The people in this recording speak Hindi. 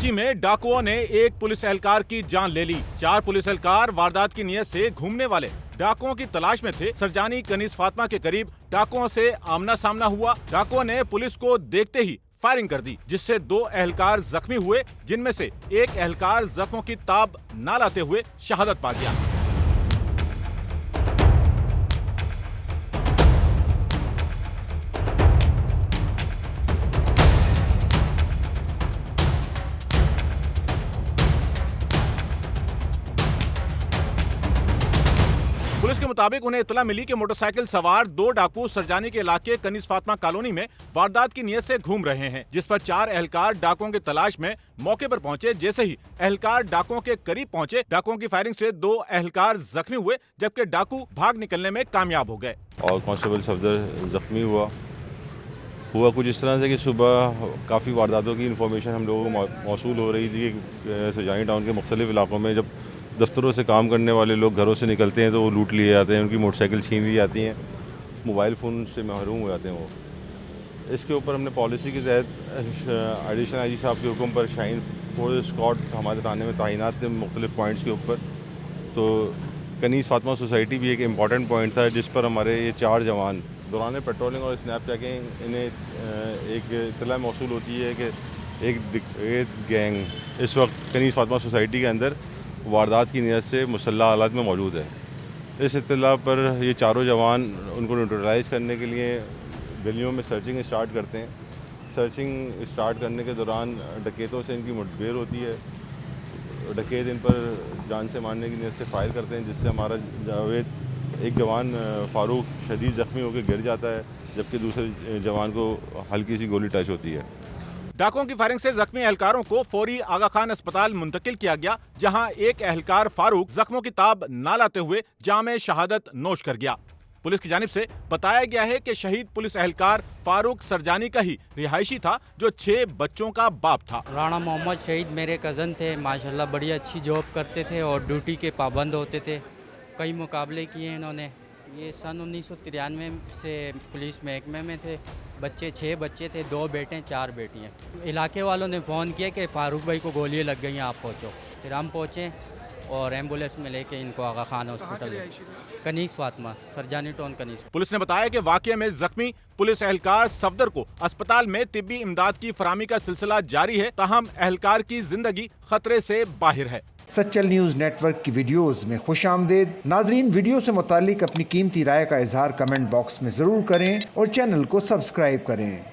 कराची में डाकुओं ने एक पुलिस एहलकार की जान ले ली। 4 पुलिस एहलकार वारदात की नीयत से घूमने वाले डाकुओं की तलाश में थे। सरजानी कनीज फातिमा के करीब डाकुओं से आमना सामना हुआ। डाकुओं ने पुलिस को देखते ही फायरिंग कर दी, जिससे 2 एहलकार जख्मी हुए, जिनमें से एक एहलकार जख्मों की ताब न लाते हुए शहादत पा गया। पुलिस के मुताबिक उन्हें इतला मिली कि मोटरसाइकिल सवार 2 डाकू सरजानी के इलाके कनीज फातिमा कॉलोनी में वारदात की नियत से घूम रहे हैं, जिस पर 4 एहलकार डाकुओं की तलाश में मौके पर पहुंचे। जैसे ही एहलकार डाकुओं के करीब पहुंचे, डाकुओं की फायरिंग से 2 एहलकार जख्मी हुए, जबकि डाकू भाग निकलने में कामयाब हो गए। और कांस्टेबल सफदर जख्मी हुआ कुछ इस तरह से कि सुबह काफ़ी वारदातों की इन्फॉर्मेशन हम लोगों को मौसूल हो रही थी कि सरजानी टाउन के मुख्तलिफ इलाकों में जब दफ्तरों से काम करने वाले लोग घरों से निकलते हैं तो वो लूट लिए जाते हैं, उनकी मोटरसाइकिल छीन ली जाती हैं, मोबाइल फ़ोन से महरूम हो जाते हैं वो। इसके ऊपर हमने पॉलिसी के तहत एडिशनल आईजी साहब के हुक्म पर शाइन फोर्स स्क्वाड हमारे थाने में तैनात थे मुख्तलिफ पॉइंट्स के ऊपर। तो कनीज फातिमा सोसाइटी भी एक इम्पॉर्टेंट पॉइंट था, जिस पर हमारे ये 4 जवान दौरान पेट्रोलिंग और स्नैप चेकिंग इन्हें एक इत्तला मौसूल होती है कि एक गैंग इस वक्त कनीज फातिमा सोसाइटी के अंदर वारदात की नीयत से मुसल्लह हालात में मौजूद है। इस इत्तला पर ये 4 जवान उनको न्यूट्रलाइज़ करने के लिए गलियों में सर्चिंग स्टार्ट करते हैं। सर्चिंग स्टार्ट करने के दौरान डकैतों से इनकी मुठभेड़ होती है। डकैत इन पर जान से मारने की नीयत से फायर करते हैं, जिससे हमारा जावेद एक जवान फारूक शदीद ज़ख्मी होकर गिर जाता है, जबकि दूसरे जवान को हल्की सी गोली टच होती है। डाकुओं की फायरिंग से जख्मी एहलकारों को फौरी आगा खान अस्पताल मुंतकिल किया गया, जहां एक एहलकार फारूक जख्मों की ताब न लाते हुए जामे शहादत नोश कर गया। पुलिस की जानिब से बताया गया है कि शहीद पुलिस एहलकार फारूक सरजानी का ही रिहायशी था, जो 6 बच्चों का बाप था। राणा मोहम्मद शहीद मेरे कज़न थे, माशाल्लाह बड़ी अच्छी जॉब करते थे और ड्यूटी के पाबंद होते थे। कई मुकाबले किए इन्होंने। ये सन 1993 से पुलिस महकमे में थे। 6 बच्चे थे, 2 बेटे 4 बेटियाँ। इलाके वालों ने फ़ोन किया कि फ़ारूक भाई को गोलियाँ लग गई हैं, आप पहुँचो। फिर हम पहुँचे और एम्बुलेंस में लेके इनको Aga Khan hospital Kaneez Fatima Surjani town Kaneez. Police ने बताया कि वाकये में जख्मी पुलिस एहलकार सफदर को अस्पताल में तिब्बी इमदाद की फराहमी का सिलसिला जारी है, ताहम एहलकार की जिंदगी खतरे से बाहर है। सच्चल न्यूज़ नेटवर्क की वीडियोस में खुशामदीद। नाजरीन, वीडियो से मुतालिक अपनी कीमती राय का इजहार कमेंट बॉक्स में ज़रूर करें और चैनल को सब्सक्राइब करें।